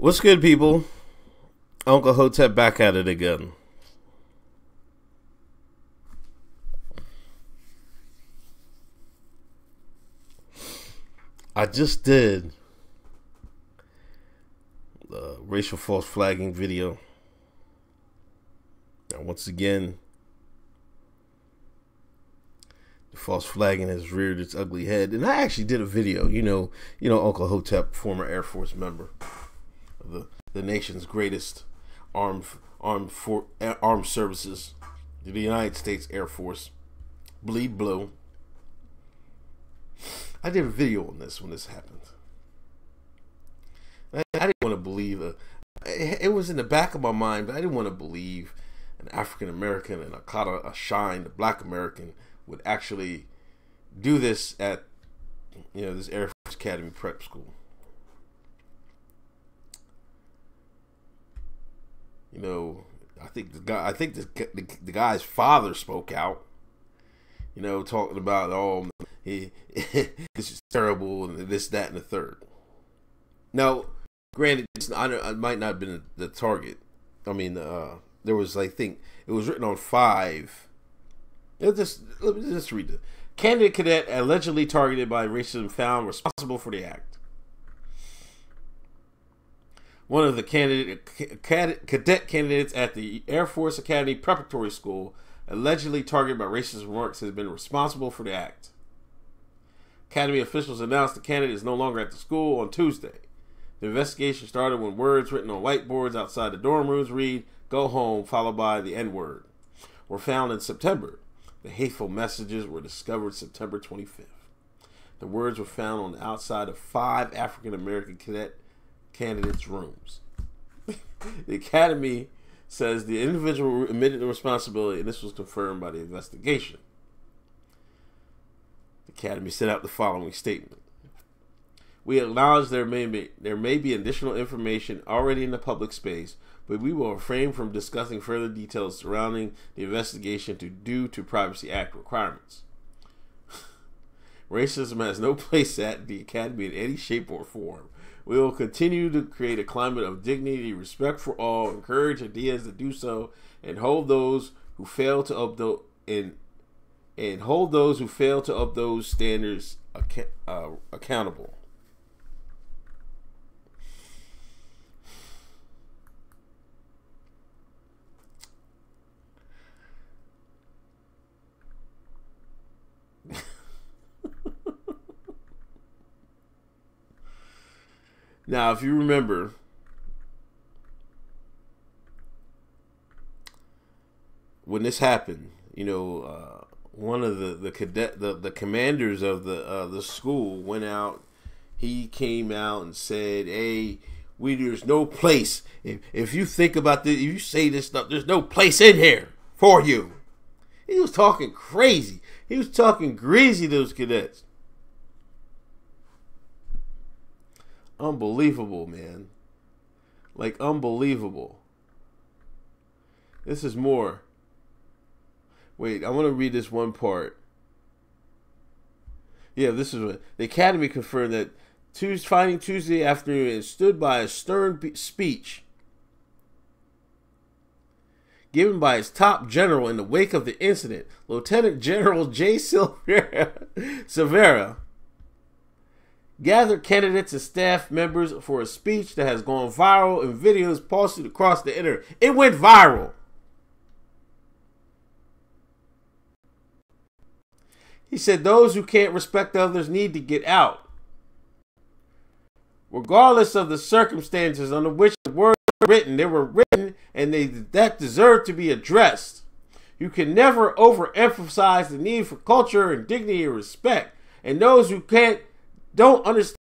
What's good, people? Uncle Hotep back at it again. I just did the racial false flagging video. Now, once again, the false flagging has reared its ugly head. And I actually did a video, you know, Uncle Hotep, former Air Force member of the nation's greatest armed services, the United States Air Force, bleed blue. I did a video on this when this happened. I didn't want to believe it was in the back of my mind, but I didn't want to believe an African American and a shine, a Black American, would actually do this at this Air Force Academy prep school. I think the guy's father spoke out. Talking about this is terrible and this, that, and the third. Now, granted, it might not have been the target. I mean, there was, I think, it was written on 5. Let me just read it. Candidate cadet allegedly targeted by racism found responsible for the act. One of the cadet candidates at the Air Force Academy Preparatory School allegedly targeted by racist remarks has been responsible for the act. Academy officials announced the candidate is no longer at the school on Tuesday. The investigation started when words written on whiteboards outside the dorm rooms read, "Go home," followed by the N-word, were found in September. The hateful messages were discovered September 25th. The words were found on the outside of 5 African-American cadet candidates' rooms. The Academy says the individual admitted the responsibility, and this was confirmed by the investigation. The Academy sent out the following statement. We acknowledge there may be additional information already in the public space, but we will refrain from discussing further details surrounding the investigation due to Privacy Act requirements. Racism has no place at the Academy in any shape or form. We will continue to create a climate of dignity, respect for all, encourage ideas to do so, and hold those who fail to uphold those standards accountable. Now, if you remember, when this happened, one of the commanders of the school went out. He came out and said, "Hey, there's no place. If you think about this, if you say this stuff, there's no place in here for you." He was talking crazy. He was talking greasy to those cadets. Unbelievable, man. Like, unbelievable. This is more. Wait, I want to read this one part. Yeah, this is what the Academy confirmed that finding Tuesday afternoon and stood by a stern speech given by its top general in the wake of the incident, Lieutenant General J. Silvera, gathered candidates and staff members for a speech that has gone viral in videos posted across the internet. It went viral. He said those who can't respect others need to get out. Regardless of the circumstances under which the words were written, they were written and that deserve to be addressed. You can never overemphasize the need for culture and dignity and respect. And those who don't understand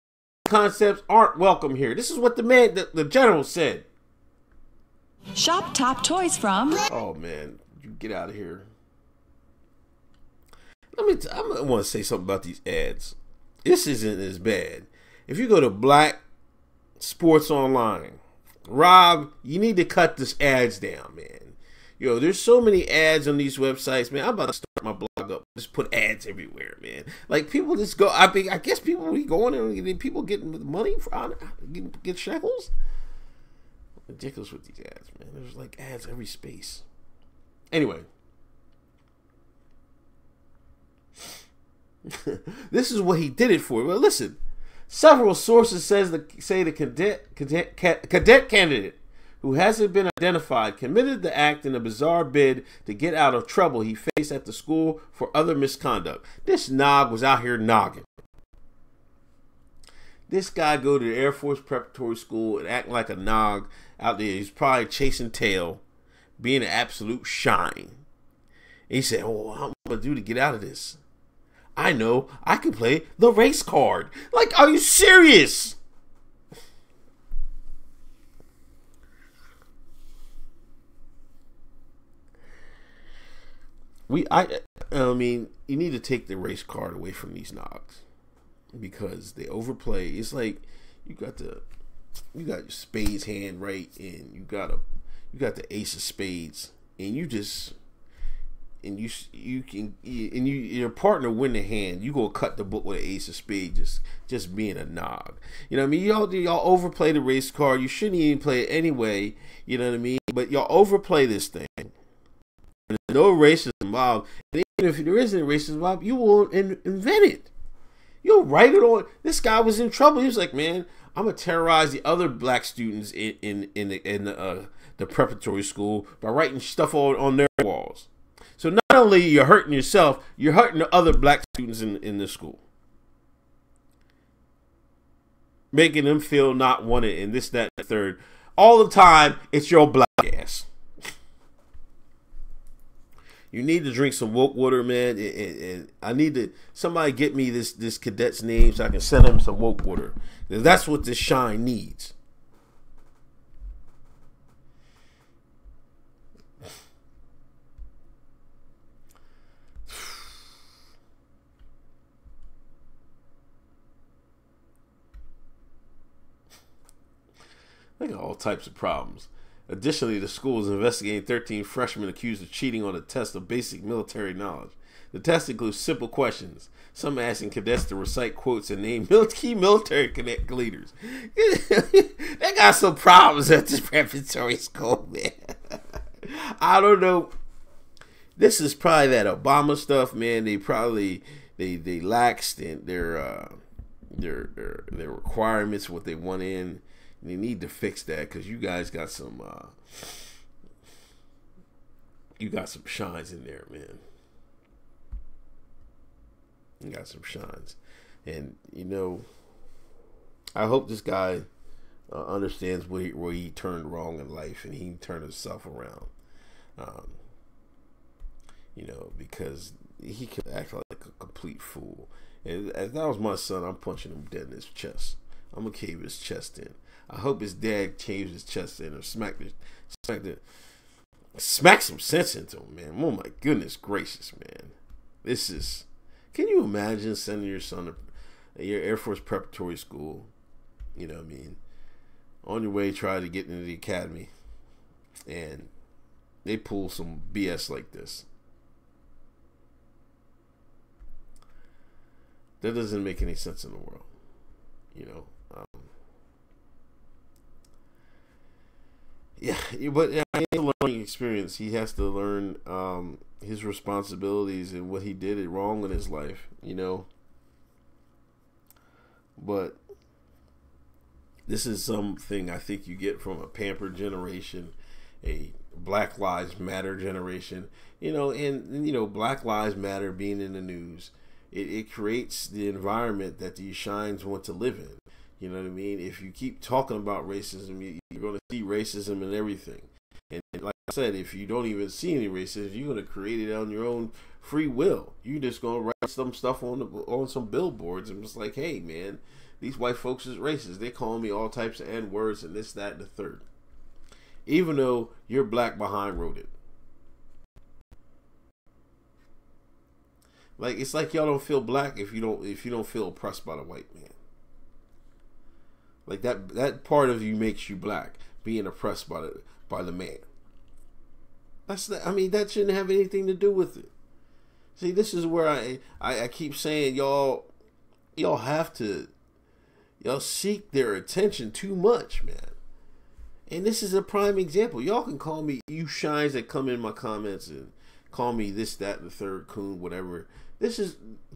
concepts aren't welcome here. This is what the general said. Shop top toys from. Oh man, you get out of here. I want to say something about these ads. This isn't as bad. If you go to Black Sports Online, Rob, you need to cut this ads down, man. There's so many ads on these websites, man. I'm about to start my blog up. Just put ads everywhere, man. Like, people just go. I guess people be going and people getting money for get shekels. Ridiculous with these ads, man. There's like ads every space. Anyway. This is what he did it for. Well, listen. Several sources say the cadet candidate who hasn't been identified committed the act in a bizarre bid to get out of trouble he faced at the school for other misconduct. This nog was out here nogging. This guy go to the Air Force Preparatory School and act like a nog out there. He's probably chasing tail, being an absolute shine. And he said, "Oh, what am I gonna do to get out of this? I know, I can play the race card." Like, are you serious? I mean, you need to take the race card away from these nogs because they overplay. It's like you got your spades hand right, and you got the ace of spades, and your partner win the hand. You go cut the book with an ace of spades, just being a nog. You know what I mean? Y'all overplay the race card. You shouldn't even play it anyway. You know what I mean? But y'all overplay this thing. There's no racism involved. And even if there isn't racism involved, you won't invent it. You'll write it on. This guy was in trouble. He was like, "Man, I'm gonna terrorize the other black students in the preparatory school by writing stuff on their walls." So not only you're hurting yourself, you're hurting the other black students in the school, making them feel not wanted and this, that, and the third. All the time, it's your black ass. You need to drink some woke water, man. And I need to somebody get me this cadet's name so I can send him some woke water. That's what this shine needs. They got all types of problems. Additionally, the school is investigating 13 freshmen accused of cheating on a test of basic military knowledge. The test includes simple questions, some asking cadets to recite quotes and name key military cadet leaders. They got some problems at this preparatory school, man. I don't know. This is probably that Obama stuff, man. They probably they laxed in their requirements, what they want in. They need to fix that because you guys got some shines in there, man. You got some shines, and you know, I hope this guy understands where he turned wrong in life and he turned himself around. You know, because he could act like a complete fool. And if that was my son, I'm punching him dead in his chest. I'm gonna cave his chest in. I hope his dad caves his chest in or smack some sense into him, man. Oh my goodness gracious, man. This is. Can you imagine sending your son to your Air Force Preparatory School? You know what I mean? On your way, try to get into the academy, and they pull some BS like this. That doesn't make any sense in the world, you know. Yeah, but it's a learning experience. He has to learn his responsibilities and what he did wrong in his life, you know. But this is something I think you get from a pampered generation, a Black Lives Matter generation, you know, and you know, Black Lives Matter being in the news, it creates the environment that these shines want to live in. You know what I mean? If you keep talking about racism, you're going to see racism in everything. And like I said, if you don't even see any racism, you're going to create it on your own free will. You're just going to write some stuff on some billboards and just like, hey, man, these white folks is racist. They calling me all types of N-words and this, that, and the third. Even though you're black behind wrote it. Like, it's like y'all don't feel black if you don't feel oppressed by the white man. Like that part of you makes you black, being oppressed by the man. I mean, that shouldn't have anything to do with it. See, this is where I keep saying y'all seek their attention too much, man. And this is a prime example. Y'all can call me, you shines that come in my comments and call me this, that, and the third coon, whatever.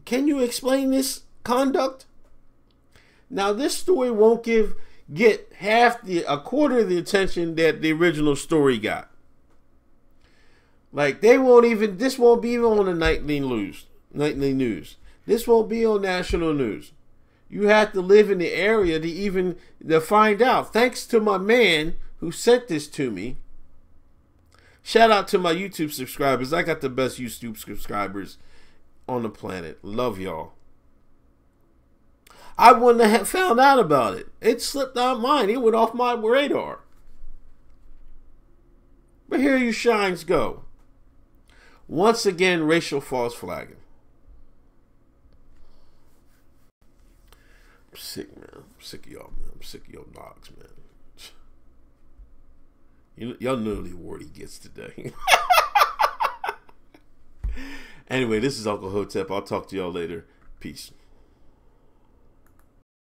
Can you explain this conduct? Now, this story won't get a quarter of the attention that the original story got. Like, this won't be even on the nightly news. This won't be on national news. You have to live in the area to find out. Thanks to my man who sent this to me. Shout out to my YouTube subscribers. I got the best YouTube subscribers on the planet. Love y'all. I wouldn't have found out about it. It slipped out of mine. It went off my radar. But here you shines go. Once again, racial false flagging. I'm sick, man. I'm sick of y'all, man. I'm sick of y'all dogs, man. Y'all know the award he gets today. Anyway, this is Uncle Hotep. I'll talk to y'all later. Peace.